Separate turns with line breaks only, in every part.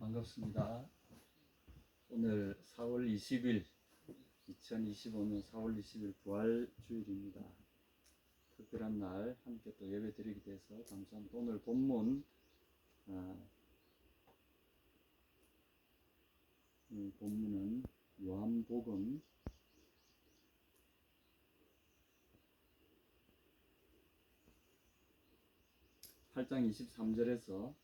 반갑습니다. 오늘 4월 20일 2025년 4월 20일 부활주일입니다. 특별한 날 함께 또 예배 드리게 돼서 감사합니다. 오늘 본문 본문은 요한복음 8장 23절에서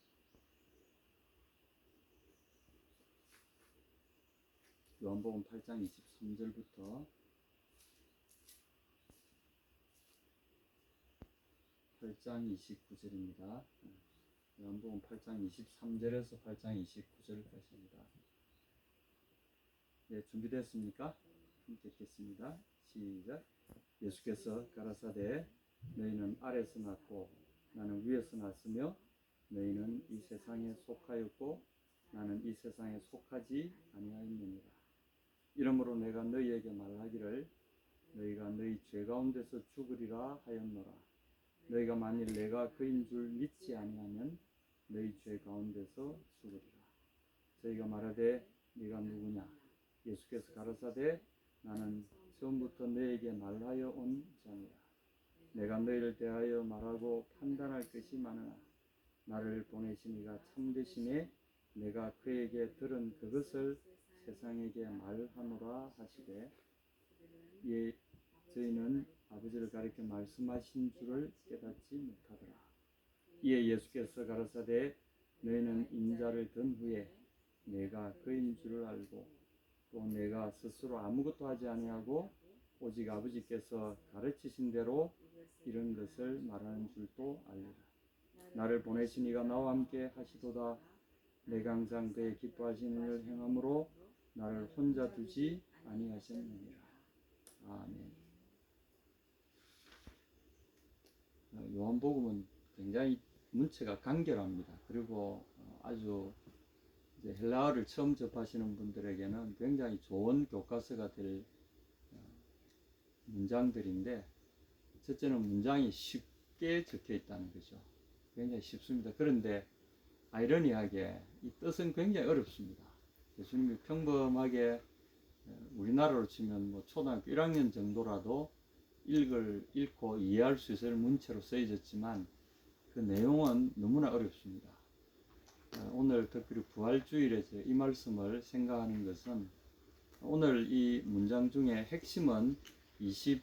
요한복음 8장 23절부터 8장 29절입니다. 요한복음 8장 23절에서 8장 29절까지입니다. 네, 준비됐습니까? 함께 읽겠습니다. 시작. 예수께서 가라사대 너희는 아래서 났고 나는 위에서 났으며 너희는 이 세상에 속하였고 나는 이 세상에 속하지 아니하였느니라. 이러므로 내가 너희에게 말하기를 너희가 너희 죄 가운데서 죽으리라 하였노라. 너희가 만일 내가 그인 줄 믿지 아니하면 너희 죄 가운데서 죽으리라. 저희가 말하되 네가 누구냐? 예수께서 가라사대 나는 처음부터 너희에게 말하여 온 자니라. 내가 너희를 대하여 말하고 판단할 것이 많으나 나를 보내신 이가 참되시네. 내가 그에게 들은 그것을 세상에게 말하노라 하시되 예, 저희는 아버지를 가리켜 말씀하신 줄을 깨닫지 못하더라. 이에 예수께서 가라사대 너희는 인자를 든 후에 내가 그인 줄을 알고 또 내가 스스로 아무것도 하지 아니하고 오직 아버지께서 가르치신 대로 이런 것을 말하는 줄도 알리라. 나를 보내신 이가 나와 함께 하시도다. 내가 항상 그의 기뻐하시는 일을 행함으로 나를 혼자 두지 아니하셨느니라. 아멘. 요한복음은 굉장히 문체가 간결합니다. 그리고 아주 이제 헬라어를 처음 접하시는 분들에게는 굉장히 좋은 교과서가 될 문장들인데, 첫째는 문장이 쉽게 적혀 있다는 거죠. 굉장히 쉽습니다. 그런데 아이러니하게 이 뜻은 굉장히 어렵습니다. 예수님이 평범하게 우리나라로 치면 뭐 초등학교 1학년 정도라도 읽고 이해할 수 있을 문체로 쓰여졌지만 그 내용은 너무나 어렵습니다. 오늘 특별히 부활주일에서 이 말씀을 생각하는 것은 오늘 이 문장 중에 핵심은 24절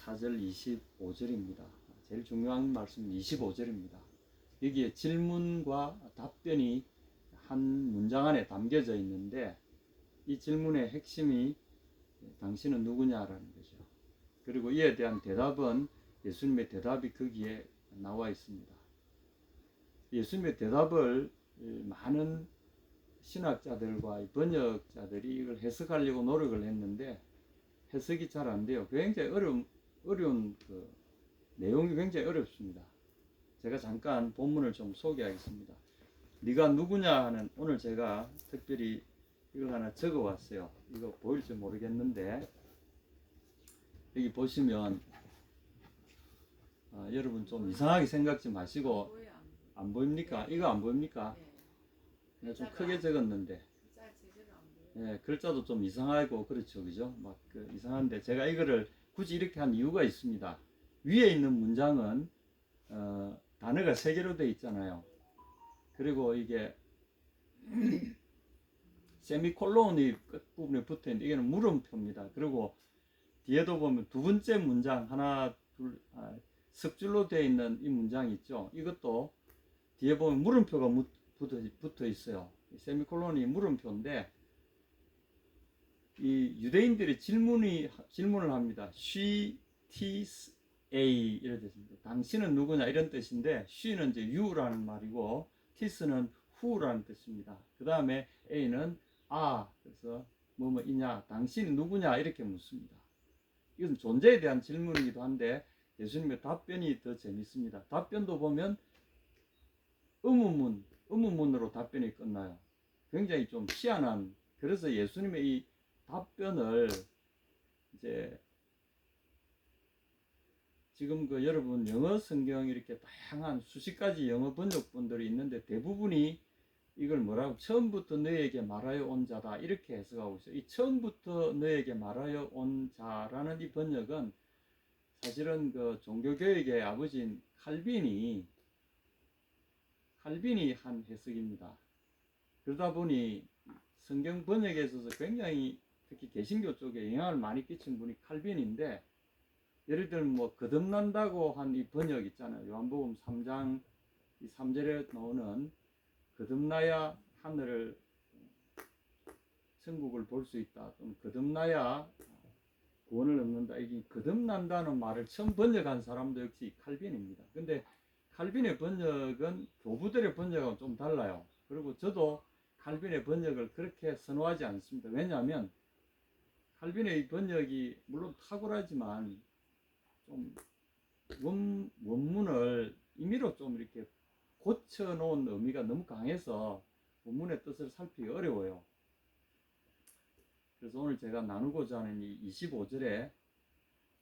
25절입니다. 제일 중요한 말씀은 25절입니다. 여기에 질문과 답변이 한 문장 안에 담겨져 있는데 이 질문의 핵심이 당신은 누구냐라는 거죠. 그리고 이에 대한 대답은 예수님의 대답이 거기에 나와 있습니다. 예수님의 대답을 많은 신학자들과 번역자들이 이걸 해석하려고 노력을 했는데 해석이 잘 안 돼요. 굉장히 어려운 내용이 굉장히 어렵습니다. 제가 잠깐 본문을 좀 소개하겠습니다. 네가 누구냐 하는, 오늘 제가 특별히 이걸 하나 적어 왔어요. 이거 보일지 모르겠는데 여기 보시면 여러분 좀 이상하게 생각지 마시고, 안 보입니까? 이거 안 보입니까? 내가 좀 크게 적었는데 글자도 좀 이상하고 그렇죠, 그죠? 막 이상한데 제가 이거를 굳이 이렇게 한 이유가 있습니다. 위에 있는 문장은 단어가 3개로 되어 있잖아요. 그리고 이게 세미콜론이 끝부분에 붙어 있는데 이게는 물음표입니다. 그리고 뒤에도 보면 두 번째 문장 하나 둘 석줄로 되어 있는 이 문장이 있죠. 이것도 뒤에 보면 물음표가 붙어 있어요. 세미콜론이 물음표인데 이 유대인들이 질문을 합니다. She, tis, a 이렇게 됐습니다. 당신은 누구냐 이런 뜻인데 she는 이제 you라는 말이고 tis는 who라는 뜻입니다. 그 다음에 a는 그래서 뭐뭐이냐, 당신이 누구냐 이렇게 묻습니다. 이것은 존재에 대한 질문이기도 한데 예수님의 답변이 더 재밌습니다. 답변도 보면 의문문으로 답변이 끝나요. 굉장히 좀 희한한, 그래서 예수님의 이 답변을 이제 지금 여러분 영어 성경 이렇게 다양한 수십 가지 영어 번역본들이 있는데 대부분이 이걸 뭐라고 처음부터 너에게 말하여 온 자다 이렇게 해석하고 있어요. 이 처음부터 너에게 말하여 온 자라는 이 번역은 사실은 그 종교교육의 아버지인 칼빈이 한 해석입니다. 그러다 보니 성경 번역에 있어서 굉장히 특히 개신교 쪽에 영향을 많이 끼친 분이 칼빈인데, 예를 들면 뭐 거듭난다고 한 이 번역 있잖아요. 요한복음 3장 이 3절에 나오는 거듭나야 하늘을 천국을 볼 수 있다. 또는 거듭나야 구원을 얻는다. 이게 거듭난다는 말을 처음 번역한 사람도 역시 칼빈입니다. 근데 칼빈의 번역은 교부들의 번역은 좀 달라요. 그리고 저도 칼빈의 번역을 그렇게 선호하지 않습니다. 왜냐하면 칼빈의 번역이 물론 탁월하지만 좀 원문을 임의로 좀 이렇게 고쳐놓은 의미가 너무 강해서 원문의 뜻을 살피기 어려워요. 그래서 오늘 제가 나누고자 하는 이 25절에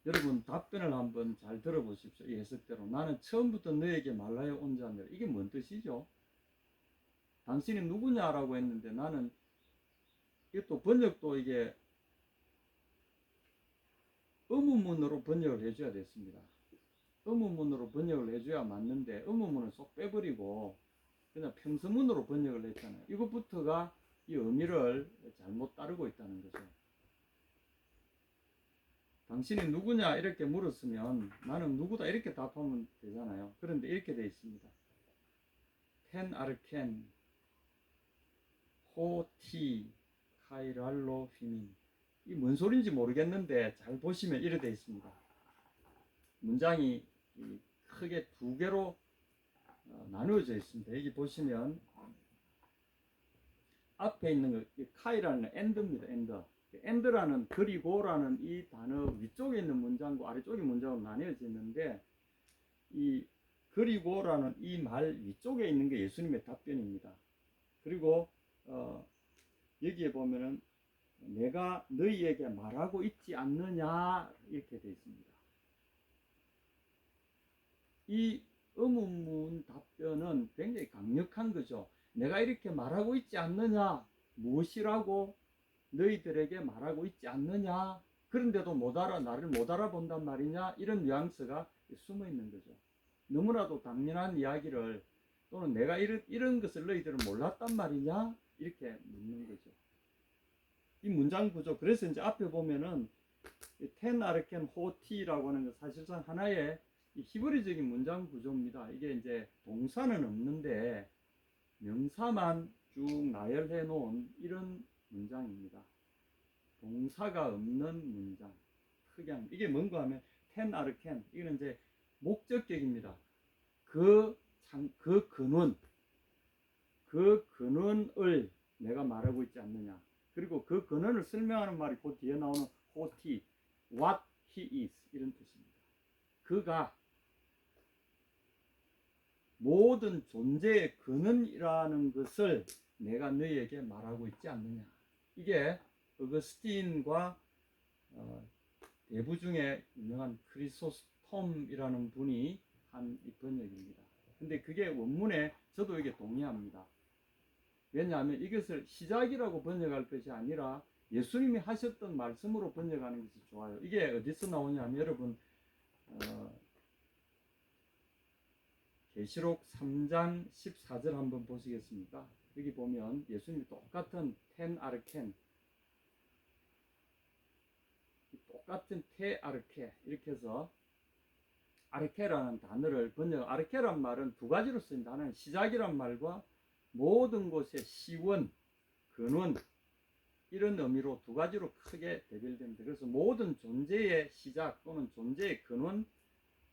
여러분 답변을 한번 잘 들어보십시오. 이 해석대로 나는 처음부터 너에게 말하여 온 자니라. 이게 뭔 뜻이죠? 당신이 누구냐라고 했는데 나는 이것도 번역도 이게 의문문으로 번역을 해줘야 됐습니다. 의문문으로 번역을 해줘야 맞는데 의문문을 쏙 빼버리고 그냥 평서문으로 번역을 했잖아요. 이것부터가 이 의미를 잘못 따르고 있다는 거죠. 당신이 누구냐 이렇게 물었으면 나는 누구다 이렇게 답하면 되잖아요. 그런데 이렇게 되어 있습니다. 텐 아르켄 호티 카이랄로 휘민. 이 뭔 소리인지 모르겠는데 잘 보시면 이렇게 되어 있습니다. 문장이 크게 두 개로 나누어져 있습니다. 여기 보시면 앞에 있는 거 카이라는 엔드입니다. 엔드라는 그리고라는 이 단어 위쪽에 있는 문장과 아래쪽의 문장으로 나뉘어져 있는데, 이 그리고라는 이 말 위쪽에 있는 게 예수님의 답변입니다. 그리고 여기에 보면은 내가 너희에게 말하고 있지 않느냐 이렇게 되어 있습니다. 이 의문문 답변은 굉장히 강력한 거죠. 내가 이렇게 말하고 있지 않느냐, 무엇이라고 너희들에게 말하고 있지 않느냐, 그런데도 나를 못 알아본단 말이냐, 이런 뉘앙스가 숨어 있는 거죠. 너무나도 당연한 이야기를, 또는 내가 이런 것을 너희들은 몰랐단 말이냐, 이렇게 묻는 거죠. 이 문장 구조, 그래서 이제 앞에 보면은 텐 아르켄 호티라고 하는 건 사실상 하나의 히브리적인 문장 구조입니다. 이게 이제 동사는 없는데 명사만 쭉 나열해 놓은 이런 문장입니다. 동사가 없는 문장. 크게 하면 이게 뭔가 하면 텐 아르켄, 이거는 이제 목적격입니다. 그 근원을 내가 말하고 있지 않느냐. 그리고 그 근원을 설명하는 말이 그 뒤에 나오는 호티, what he is, 이런 뜻입니다. 그가 모든 존재의 근원이라는 것을 내가 너희에게 말하고 있지 않느냐. 이게 어거스틴과 대부 중에 유명한 크리소스톰이라는 분이 한 이 번역입니다. 근데 그게 원문에 저도 이게 동의합니다. 왜냐하면 이것을 시작이라고 번역할 것이 아니라 예수님이 하셨던 말씀으로 번역하는 것이 좋아요. 이게 어디서 나오냐면 여러분 계시록 3장 14절 한번 보시겠습니까? 여기 보면 예수님이 똑같은 텐 아르켄, 똑같은 테 아르케 이렇게 해서 아르케라는 단어를 번역, 아르케란 말은 두 가지로 쓰인 단어는 시작이란 말과 모든 곳의 시원, 근원, 이런 의미로 두 가지로 크게 대별됩니다. 그래서 모든 존재의 시작 또는 존재의 근원,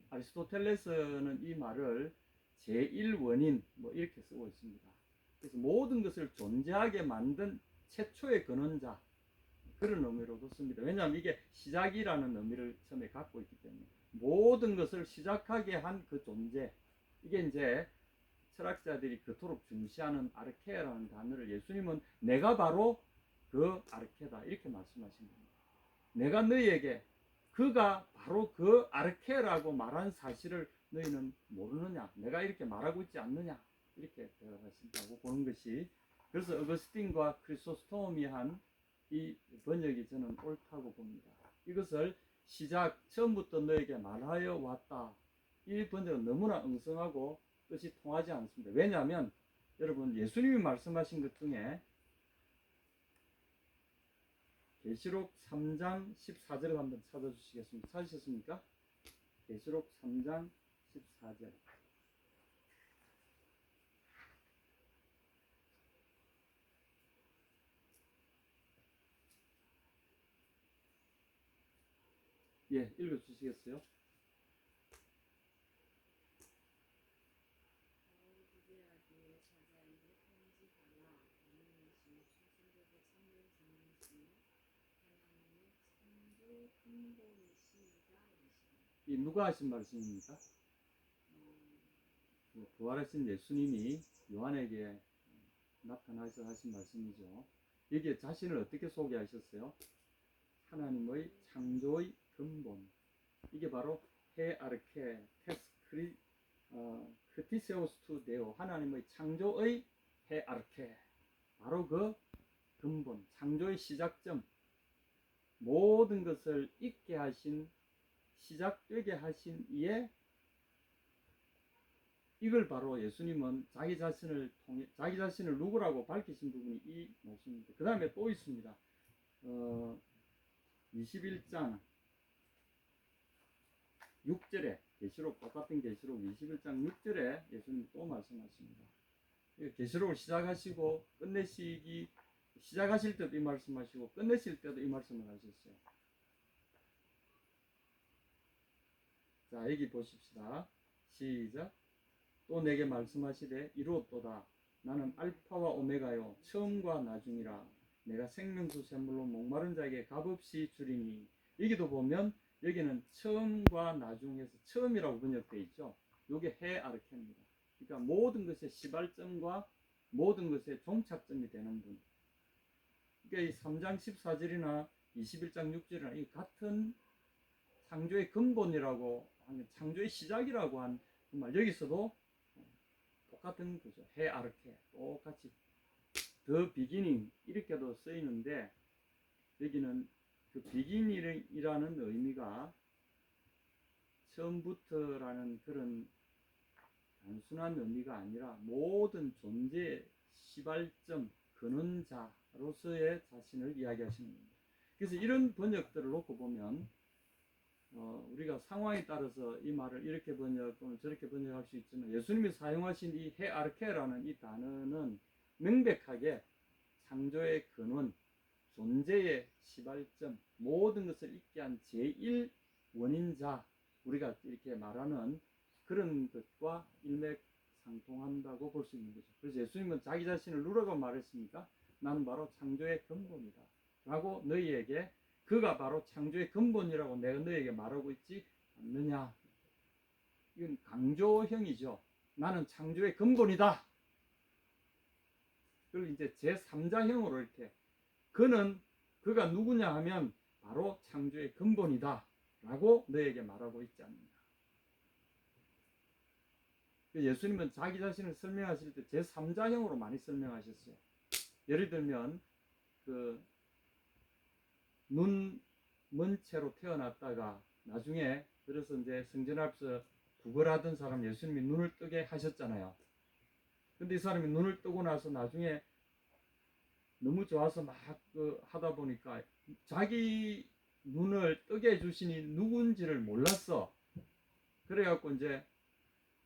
아리스토텔레스는 이 말을 제1원인 뭐 이렇게 쓰고 있습니다. 그래서 모든 것을 존재하게 만든 최초의 근원자, 그런 의미로도 씁니다. 왜냐하면 이게 시작이라는 의미를 처음에 갖고 있기 때문에 모든 것을 시작하게 한 그 존재, 이게 이제 철학자들이 그토록 중시하는 아르케라는 단어를 예수님은 내가 바로 그 아르케다 이렇게 말씀하신 겁니다. 내가 너희에게 그가 바로 그 아르케라고 말한 사실을 너희는 모르느냐, 내가 이렇게 말하고 있지 않느냐. 이렇게 되어가신다고 보는 것이, 그래서 어거스틴과 크리소스톰이 한 이 번역이 저는 옳다고 봅니다. 이것을 시작 처음부터 너에게 말하여 왔다, 이 번역은 너무나 엉성하고 뜻이 통하지 않습니다. 왜냐하면 여러분, 예수님이 말씀하신 것 중에 계시록 3장 14절을 한번 찾아주시겠습니까? 찾으셨습니까? 계시록 3장 14절. 예, 읽어주시겠어요? 이 누가 하신 말씀입니까? 부활하신 예수님이 요한에게 나타나서 하신 말씀이죠. 여기에 자신을 어떻게 소개하셨어요? 하나님의 창조의 근본. 이게 바로 헤아르케 테스 크티세우스투 데오, 하나님의 창조의 헤아르케, 바로 그 근본, 창조의 시작점, 모든 것을 있게 하신, 시작되게 하신 이에, 이걸 바로 예수님은 자기 자신을 통해, 자기 자신을 누구라고 밝히신 부분이 이 말씀입니다. 그 다음에 또 있습니다. 21장 6절에, 계시록, 똑같은 계시록 21장 6절에 예수님 또 말씀하십니다. 계시록을 시작하시고 시작하실 때도 이 말씀하시고 끝내실 때도 이 말씀을 하셨어요. 자, 여기 보십시다. 시작. 또 내게 말씀하시되 이루었도다. 나는 알파와 오메가요 처음과 나중이라. 내가 생명수 샘물로 목마른 자에게 값없이 주리니. 여기도 보면 여기는 처음과 나중에서 처음이라고 번역되어 있죠. 이게 헤아르케입니다. 그러니까 모든 것의 시발점과 모든 것의 종착점이 되는 분. 그러니까 이 3장 14절이나 21장 6절이나 이 같은 창조의 근본이라고 하는, 창조의 시작이라고 한 그 말, 여기서도 똑같은 거죠. 헤아르케, 똑같이 the beginning 이렇게도 쓰이는데, 여기는 그 beginning이라는 의미가 처음부터라는 그런 단순한 의미가 아니라 모든 존재의 시발점, 근원자로서의 자신을 이야기하시는 겁니다. 그래서 이런 번역들을 놓고 보면 우리가 상황에 따라서 이 말을 이렇게 번역 또는 저렇게 번역할 수 있지만, 예수님이 사용하신 이 헤아르케라는 이 단어는 명백하게 창조의 근원, 존재의 시발점, 모든 것을 있게 한 제1 원인자, 우리가 이렇게 말하는 그런 것과 일맥상통한다고 볼 수 있는 거죠. 그래서 예수님은 자기 자신을 누구라고 말했습니까? 나는 바로 창조의 근본이다 라고 너희에게, 그가 바로 창조의 근본이라고 내가 너희에게 말하고 있지 않느냐. 이건 강조형이죠. 나는 창조의 근본이다. 그리고 이제 제3자형으로 이렇게, 그가 누구냐 하면 바로 창조의 근본이다 라고 너희에게 말하고 있지 않느냐. 예수님은 자기 자신을 설명하실 때 제3자형으로 많이 설명하셨어요. 예를 들면 눈 먼 채로 태어났다가 나중에 들어서 이제 성전 앞에서 구걸하던 사람 예수님이 눈을 뜨게 하셨잖아요. 근데 이 사람이 눈을 뜨고 나서 나중에 너무 좋아서 막 하다 보니까 자기 눈을 뜨게 해주시니 누군지를 몰랐어. 그래갖고 이제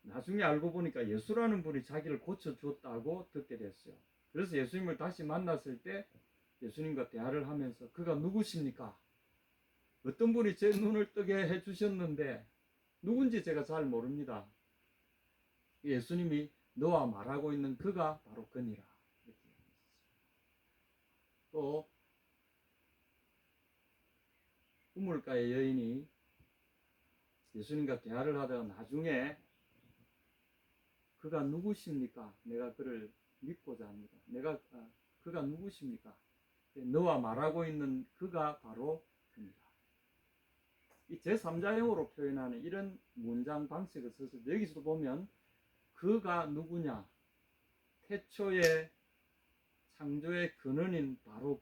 나중에 알고 보니까 예수라는 분이 자기를 고쳐주었다고 듣게 됐어요. 그래서 예수님을 다시 만났을 때 예수님과 대화를 하면서 그가 누구십니까? 어떤 분이 제 눈을 뜨게 해주셨는데 누군지 제가 잘 모릅니다. 예수님이 너와 말하고 있는 그가 바로 그니라. 이렇게 또 우물가의 여인이 예수님과 대화를 하다가 나중에 그가 누구십니까? 내가 그를 믿고자 합니다. 그가 누구십니까? 너와 말하고 있는 그가 바로 그니라. 이 제3자형으로 표현하는 이런 문장 방식을 써서 여기서도 보면 그가 누구냐, 태초의 창조의 근원인 바로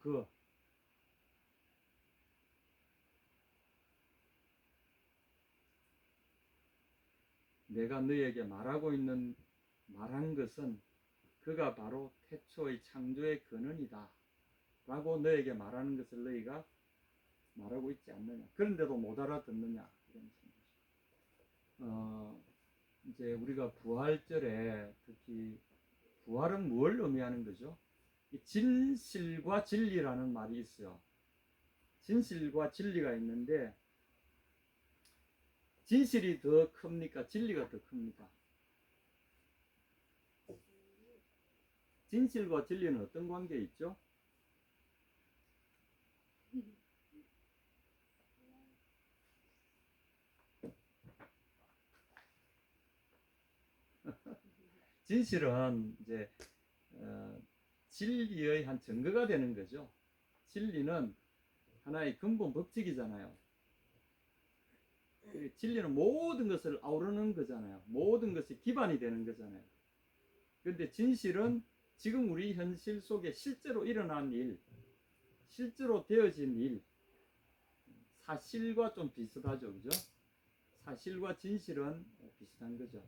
내가 너희에게 말한 것은 그가 바로 태초의 창조의 근원이다 라고 너에게 말하는 것을 너희가 말하고 있지 않느냐. 그런데도 못 알아듣느냐. 이런 생각이죠. 이제 우리가 부활절에 특히 부활은 뭘 의미하는 거죠? 진실과 진리라는 말이 있어요. 진실과 진리가 있는데 진실이 더 큽니까? 진리가 더 큽니까? 진실과 진리는 어떤 관계에 있죠? 진실은 이제 진리의 한 증거가 되는 거죠. 진리는 하나의 근본 법칙이잖아요. 진리는 모든 것을 아우르는 거잖아요. 모든 것이 기반이 되는 거잖아요. 그런데 진실은 지금 우리 현실 속에 실제로 일어난 일, 실제로 되어진 일, 사실과 좀 비슷하죠, 그죠? 사실과 진실은 비슷한 거죠.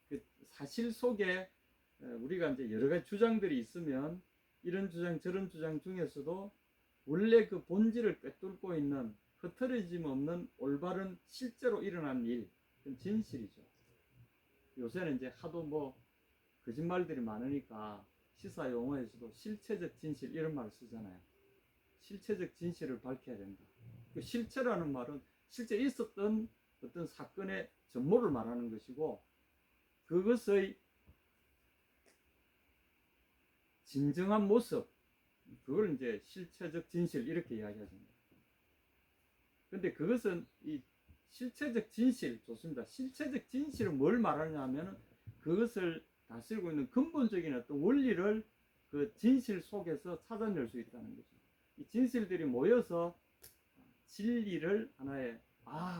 그 사실 속에 우리가 이제 여러 가지 주장들이 있으면 이런 주장 저런 주장 중에서도 원래 그 본질을 꿰뚫고 있는 흐트러짐 없는 올바른 실제로 일어난 일, 그건 진실이죠. 요새는 이제 하도 뭐 거짓말들이 많으니까 시사 용어에서도 실체적 진실 이런 말을 쓰잖아요. 실체적 진실을 밝혀야 된다. 그 실체라는 말은 실제 있었던 어떤 사건의 전모를 말하는 것이고 그것의 진정한 모습, 그걸 이제 실체적 진실 이렇게 이야기하십니다. 근데 그것은 이 실체적 진실, 좋습니다. 실체적 진실은 뭘 말하냐 하면 그것을 다스리고 있는 근본적인 어떤 원리를 그 진실 속에서 찾아낼 수 있다는 거죠. 이 진실들이 모여서 진리를 하나의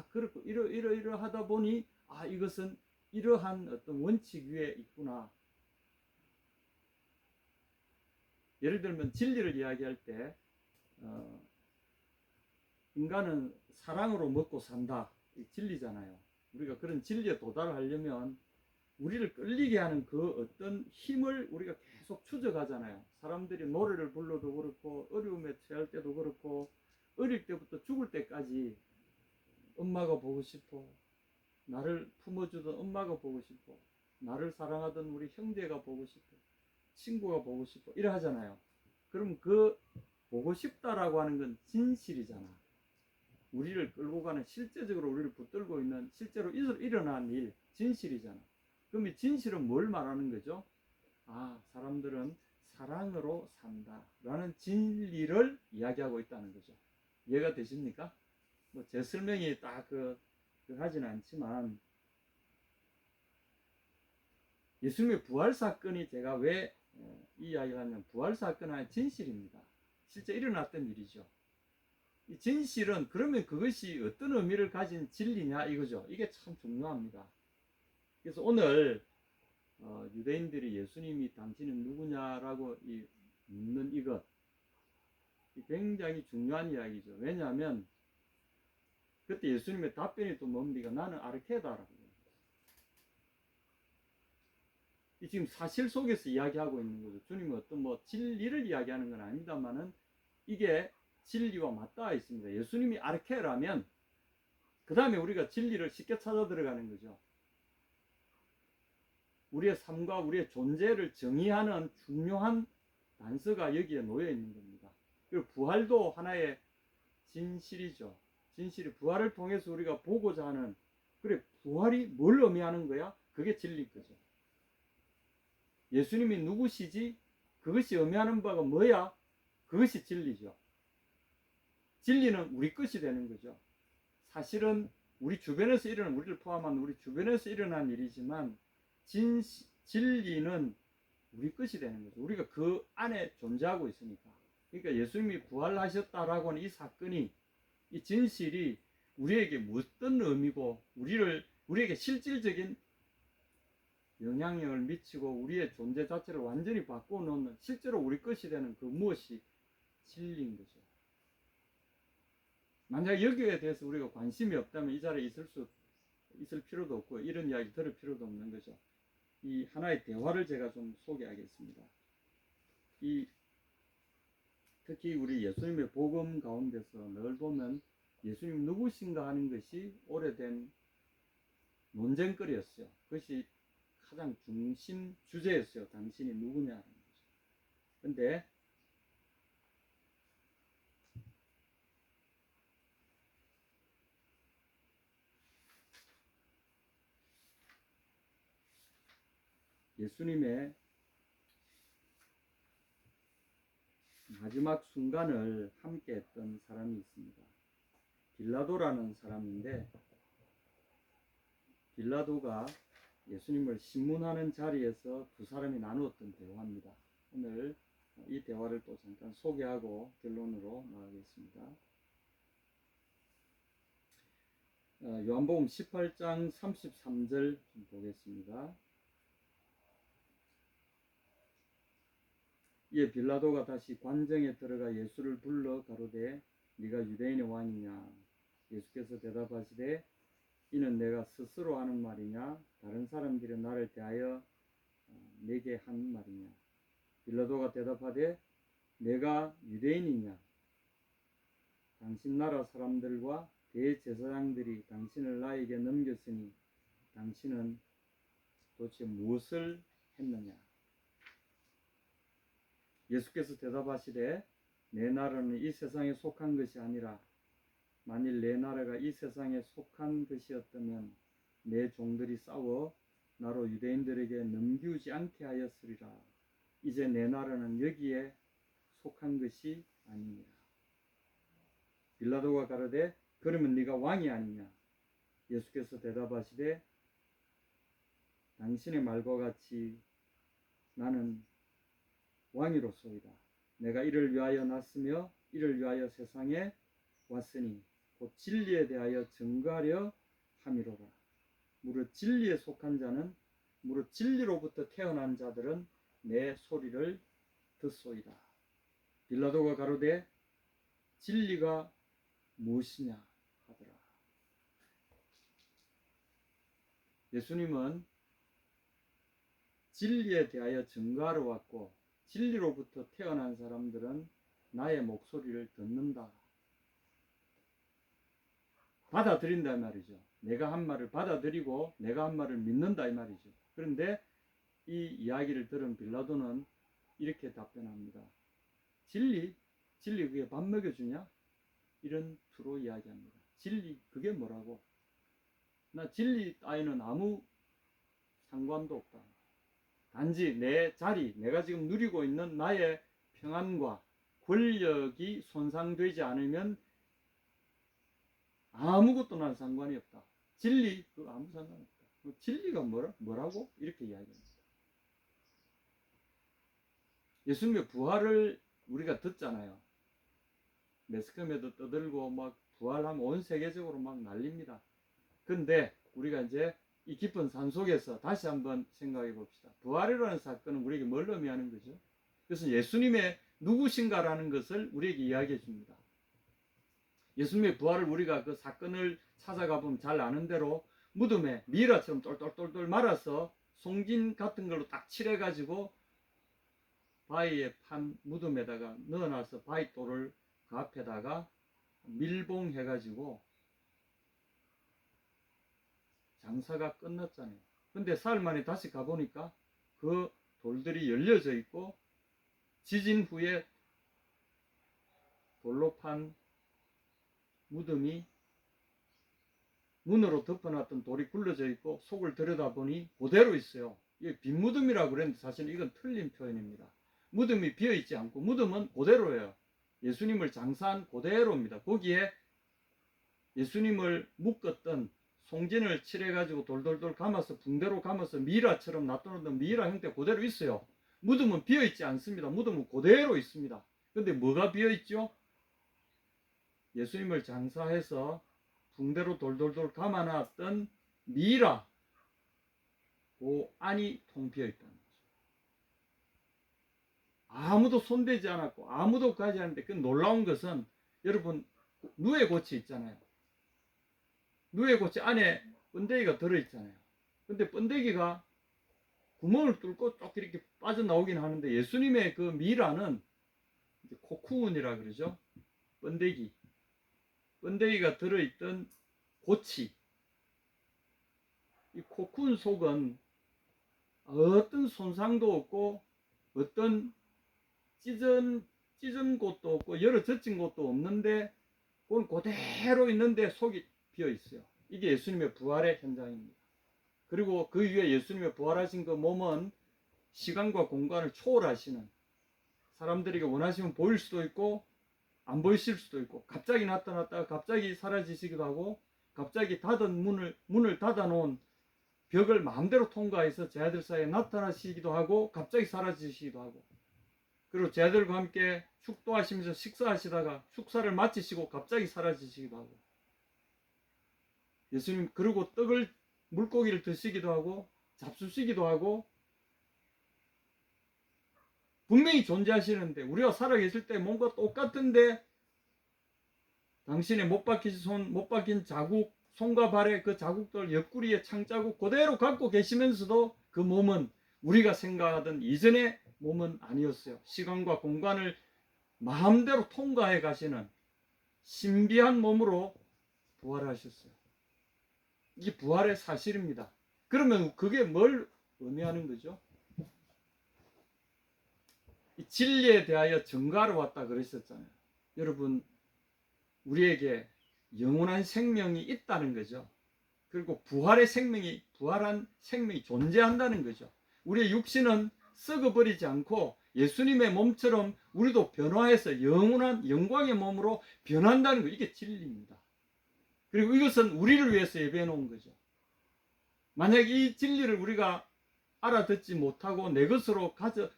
그렇고 이러하다 보니 이것은 이러한 어떤 원칙 위에 있구나. 예를 들면 진리를 이야기할 때 인간은 사랑으로 먹고 산다. 이 진리잖아요. 우리가 그런 진리에 도달하려면 우리를 끌리게 하는 그 어떤 힘을 우리가 계속 추적하잖아요. 사람들이 노래를 불러도 그렇고 어려움에 처할 때도 그렇고 어릴 때부터 죽을 때까지 엄마가 보고 싶어. 나를 품어주던 엄마가 보고 싶어. 나를 사랑하던 우리 형제가 보고 싶어. 친구가 보고 싶어. 이래 하잖아요. 그럼 그 보고 싶다라고 하는 건 진실이잖아. 우리를 끌고 가는 실제적으로 우리를 붙들고 있는 실제로 일어난 일, 진실이잖아. 그럼 이 진실은 뭘 말하는 거죠? 사람들은 사랑으로 산다라는 진리를 이야기하고 있다는 거죠. 이해가 되십니까? 뭐 제 설명이 딱 하지는 않지만 예수님의 부활 사건이 제가 왜 이 이야기를 하냐면 부활 사건은 하나의 진실입니다. 실제 일어났던 일이죠. 이 진실은 그러면 그것이 어떤 의미를 가진 진리냐 이거죠. 이게 참 중요합니다. 그래서 오늘 유대인들이 예수님이 당신은 누구냐라고 묻는 이것 굉장히 중요한 이야기죠. 왜냐하면 그때 예수님의 답변이 또 뭡니까? 나는 아르케다라고. 이 지금 사실 속에서 이야기하고 있는 거죠. 주님은 어떤 진리를 이야기하는 건 아닙니다만은 이게 진리와 맞닿아 있습니다. 예수님이 아르케라면 그 다음에 우리가 진리를 쉽게 찾아 들어가는 거죠. 우리의 삶과 우리의 존재를 정의하는 중요한 단서가 여기에 놓여 있는 겁니다. 그리고 부활도 하나의 진실이죠. 진실이 부활을 통해서 우리가 보고자 하는 그래 부활이 뭘 의미하는 거야? 그게 진리인 거죠. 예수님이 누구시지? 그것이 의미하는 바가 뭐야? 그것이 진리죠. 진리는 우리 것이 되는 거죠. 사실은 우리 주변에서 일어난 우리를 포함한 우리 주변에서 일어난 일이지만 진리는 우리 것이 되는 거죠. 우리가 그 안에 존재하고 있으니까. 그러니까 예수님이 부활하셨다라고 하는 이 사건이 이 진실이 우리에게 무슨 의미고 우리에게 실질적인 영향력을 미치고 우리의 존재 자체를 완전히 바꿔놓는, 실제로 우리 것이 되는 그 무엇이 진리인 거죠. 만약 여기에 대해서 우리가 관심이 없다면 이 자리에 있을 필요도 없고 이런 이야기 들을 필요도 없는 거죠. 이 하나의 대화를 제가 좀 소개하겠습니다. 특히 우리 예수님의 복음 가운데서 늘 보면 예수님 누구신가 하는 것이 오래된 논쟁거리였어요. 그것이 가장 중심 주제였어요. 당신이 누구냐는 거죠. 근데 예수님의 마지막 순간을 함께 했던 사람이 있습니다. 빌라도라는 사람인데, 빌라도가 예수님을 신문하는 자리에서 두 사람이 나누었던 대화입니다. 오늘 이 대화를 또 잠깐 소개하고 결론으로 나가겠습니다. 요한복음 18장 33절 좀 보겠습니다. 이에 빌라도가 다시 관정에 들어가 예수를 불러 가로되 네가 유대인의 왕이냐? 예수께서 대답하시되 이는 내가 스스로 하는 말이냐? 다른 사람들이 나를 대하여 내게 한 말이냐? 빌라도가 대답하되 내가 유대인이냐? 당신 나라 사람들과 대제사장들이 당신을 나에게 넘겼으니 당신은 도대체 무엇을 했느냐? 예수께서 대답하시되 내 나라는 이 세상에 속한 것이 아니라 만일 내 나라가 이 세상에 속한 것이었다면 내 종들이 싸워 나로 유대인들에게 넘기우지 않게 하였으리라. 이제 내 나라는 여기에 속한 것이 아니니라. 빌라도가 가로되 그러면 네가 왕이 아니냐? 예수께서 대답하시되 당신의 말과 같이 나는 왕이로소이다. 내가 이를 위하여 났으며 이를 위하여 세상에 왔으니 곧 진리에 대하여 증거하려 함이로라. 무릇 진리에 속한 자는 무릇 진리로부터 태어난 자들은 내 소리를 듣소이다. 빌라도가 가로되 진리가 무엇이냐 하더라. 예수님은 진리에 대하여 증거하러 왔고 진리로부터 태어난 사람들은 나의 목소리를 듣는다. 받아들인다 이 말이죠. 내가 한 말을 받아들이고 내가 한 말을 믿는다 이 말이죠. 그런데 이 이야기를 들은 빌라도는 이렇게 답변합니다. 진리 그게 밥 먹여주냐? 이런 투로 이야기합니다. 진리 그게 뭐라고? 나 진리 따위는 아무 상관도 없다. 단지 내 자리, 내가 지금 누리고 있는 나의 평안과 권력이 손상되지 않으면 아무것도 난 상관이 없다. 진리 그거 아무 상관없다. 진리가 뭐라고? 이렇게 이야기합니다. 예수님의 부활을 우리가 듣잖아요. 매스컴에도 떠들고 막 부활하면 온 세계적으로 막 난립니다. 근데 우리가 이제 이 깊은 산속에서 다시 한번 생각해 봅시다. 부활이라는 사건은 우리에게 뭘 의미하는 거죠? 그래서 예수님의 누구신가라는 것을 우리에게 이야기해 줍니다. 예수님의 부활을 우리가 그 사건을 찾아가 보면 잘 아는 대로 무덤에 미라처럼 똘똘똘똘 말아서 송진 같은 걸로 딱 칠해가지고 바위에 판 무덤에다가 넣어놔서 바위돌을 그 앞에다가 밀봉해가지고 장사가 끝났잖아요. 근데 사흘 만에 다시 가보니까 그 돌들이 열려져 있고 지진 후에 돌로 판 무덤이 문으로 덮어놨던 돌이 굴러져 있고 속을 들여다보니 그대로 있어요. 이게 빈무덤이라고 그랬는데 사실 이건 틀린 표현입니다. 무덤이 비어있지 않고 무덤은 그대로예요. 예수님을 장사한 그대로입니다. 거기에 예수님을 묶었던 송진을 칠해가지고 돌돌돌 감아서 붕대로 감아서 미라처럼 놔두는 미라 형태 그대로 있어요. 무덤은 비어있지 않습니다. 무덤은 그대로 있습니다. 근데 뭐가 비어있죠? 예수님을 장사해서 붕대로 돌돌돌 감아놨던 미라, 그 안이 통 비어 있다는 거죠. 아무도 손대지 않았고 아무도 가지 않았는데 그 놀라운 것은 여러분 누에 고치 있잖아요. 누에 고치 안에 번데기가 들어있잖아요. 근데 번데기가 구멍을 뚫고 쭉 이렇게 빠져나오긴 하는데 예수님의 그 미라는 코쿠온이라 그러죠. 번데기가 들어있던 고치, 이 코쿠온 속은 어떤 손상도 없고 어떤 찢은 곳도 없고 여러 젖힌 곳도 없는데 그건 그대로 있는데 속이 비어 있어요. 이게 예수님의 부활의 현장입니다. 그리고 그 위에 예수님의 부활하신 그 몸은 시간과 공간을 초월하시는, 사람들에게 원하시면 보일 수도 있고 안 보이실 수도 있고 갑자기 나타났다가 갑자기 사라지시기도 하고 갑자기 닫은 문을 닫아놓은 벽을 마음대로 통과해서 제 아들 사이에 나타나시기도 하고 갑자기 사라지시기도 하고, 그리고 제 아들과 함께 축도하시면서 식사하시다가 축사를 마치시고 갑자기 사라지시기도 하고, 예수님 그리고 물고기를 드시기도 하고 잡수시기도 하고 분명히 존재하시는데 우리가 살아계실 때 뭔가 똑같은데 당신의 못 박힌 자국, 손과 발의 그 자국들, 옆구리의 창자국 그대로 갖고 계시면서도 그 몸은 우리가 생각하던 이전의 몸은 아니었어요. 시간과 공간을 마음대로 통과해 가시는 신비한 몸으로 부활하셨어요. 이게 부활의 사실입니다. 그러면 그게 뭘 의미하는 거죠? 이 진리에 대하여 증거하러 왔다 그랬었잖아요. 여러분, 우리에게 영원한 생명이 있다는 거죠. 그리고 부활한 생명이 존재한다는 거죠. 우리의 육신은 썩어버리지 않고 예수님의 몸처럼 우리도 변화해서 영원한 영광의 몸으로 변한다는 거, 이게 진리입니다. 그리고 이것은 우리를 위해서 예배해 놓은 거죠. 만약 이 진리를 우리가 알아듣지 못하고 내 것으로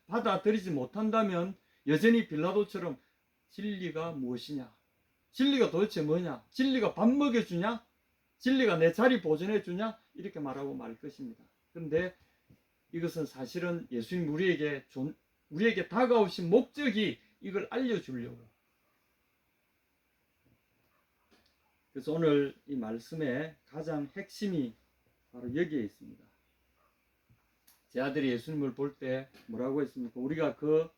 받아들이지 못한다면 여전히 빌라도처럼 진리가 무엇이냐? 진리가 도대체 뭐냐? 진리가 밥 먹여주냐? 진리가 내 자리 보존해주냐? 이렇게 말하고 말 것입니다. 그런데 이것은 사실은 예수님 우리에게 다가오신 목적이 이걸 알려주려고. 그래서 오늘 이 말씀의 가장 핵심이 바로 여기에 있습니다. 제 아들이 예수님을 볼 때 뭐라고 했습니까? 우리가 그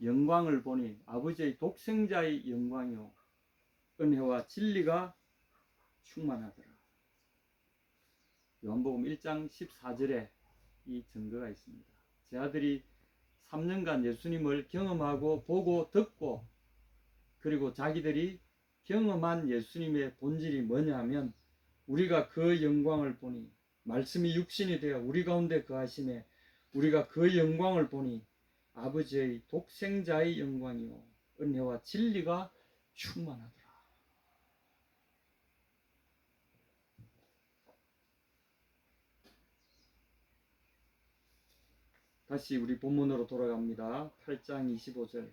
영광을 보니 아버지의 독생자의 영광이요 은혜와 진리가 충만하더라. 요한복음 1장 14절에 이 증거가 있습니다. 제 아들이 3년간 예수님을 경험하고 보고 듣고 그리고 자기들이 경험한 예수님의 본질이 뭐냐 하면 우리가 그 영광을 보니 말씀이 육신이 되어 우리 가운데 거하심에 우리가 그 영광을 보니 아버지의 독생자의 영광이요 은혜와 진리가 충만하더라. 다시 우리 본문으로 돌아갑니다. 8장 25절.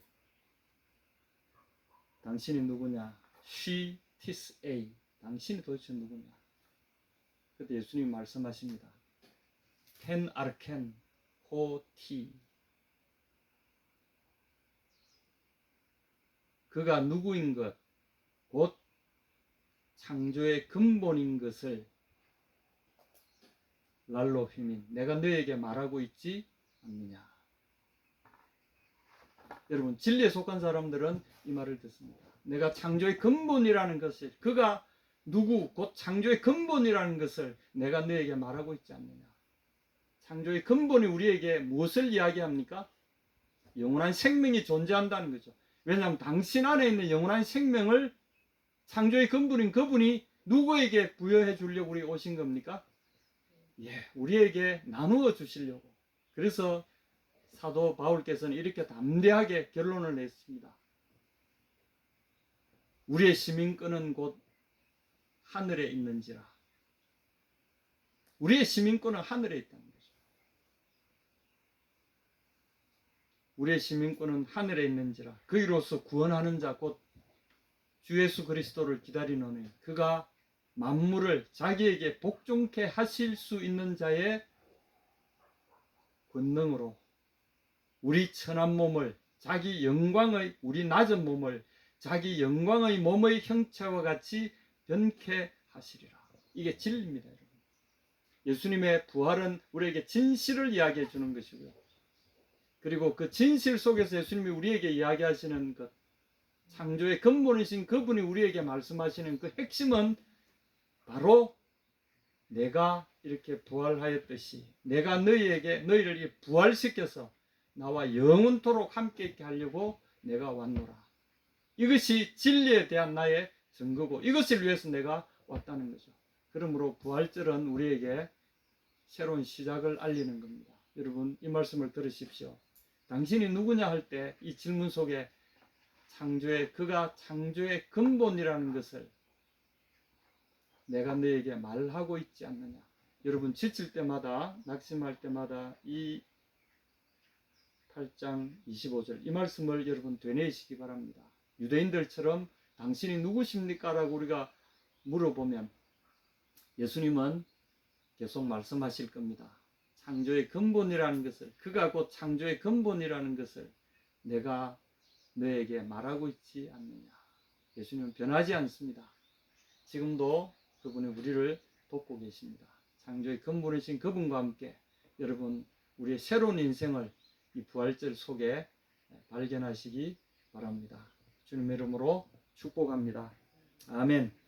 당신이 누구냐? She tis A. 당신이 도대체 누구냐? 그때 예수님이 말씀하십니다. 켄 아르켄 호티. 그가 누구인 것, 곧 창조의 근본인 것을 랄로 휘민. 내가 너에게 말하고 있지 않느냐. 여러분, 진리에 속한 사람들은 이 말을 듣습니다. 내가 창조의 근본이라는 것을, 그가 누구, 곧 창조의 근본이라는 것을 내가 너에게 말하고 있지 않느냐. 창조의 근본이 우리에게 무엇을 이야기합니까? 영원한 생명이 존재한다는 거죠. 왜냐하면 당신 안에 있는 영원한 생명을 창조의 근본인 그분이 누구에게 부여해 주려고 우리 오신 겁니까? 예, 우리에게 나누어 주시려고. 그래서 사도 바울께서는 이렇게 담대하게 결론을 냈습니다. 우리의 시민권은 곧 하늘에 있는지라. 우리의 시민권은 하늘에 있다는 거죠. 우리의 시민권은 하늘에 있는지라. 그이로써 구원하는 자 곧 주 예수 그리스도를 기다리노니 그가 만물을 자기에게 복종케 하실 수 있는 자의 권능으로 우리 천한 몸을 자기 영광의 우리 낮은 몸을 자기 영광의 몸의 형체와 같이 변케 하시리라. 이게 진리입니다, 여러분. 예수님의 부활은 우리에게 진실을 이야기해 주는 것이고요. 그리고 그 진실 속에서 예수님이 우리에게 이야기하시는 것, 창조의 근본이신 그분이 우리에게 말씀하시는 그 핵심은 바로 내가 이렇게 부활하였듯이 내가 너희를 부활시켜서 나와 영원토록 함께 있게 하려고 내가 왔노라. 이것이 진리에 대한 나의 증거고 이것을 위해서 내가 왔다는 거죠. 그러므로 부활절은 우리에게 새로운 시작을 알리는 겁니다. 여러분, 이 말씀을 들으십시오. 당신이 누구냐 할 때 이 질문 속에 그가 창조의 근본이라는 것을 내가 너에게 말하고 있지 않느냐. 여러분, 지칠 때마다, 낙심할 때마다 이 8장 25절 이 말씀을 여러분 되뇌이시기 바랍니다. 유대인들처럼 당신이 누구십니까? 라고 우리가 물어보면 예수님은 계속 말씀하실 겁니다. 창조의 근본이라는 것을, 그가 곧 창조의 근본이라는 것을 내가 너에게 말하고 있지 않느냐. 예수님은 변하지 않습니다. 지금도 그분이 우리를 돕고 계십니다. 창조의 근본이신 그분과 함께 여러분 우리의 새로운 인생을 이 부활절 속에 발견하시기 바랍니다. 주님의 이름으로 축복합니다. 아멘.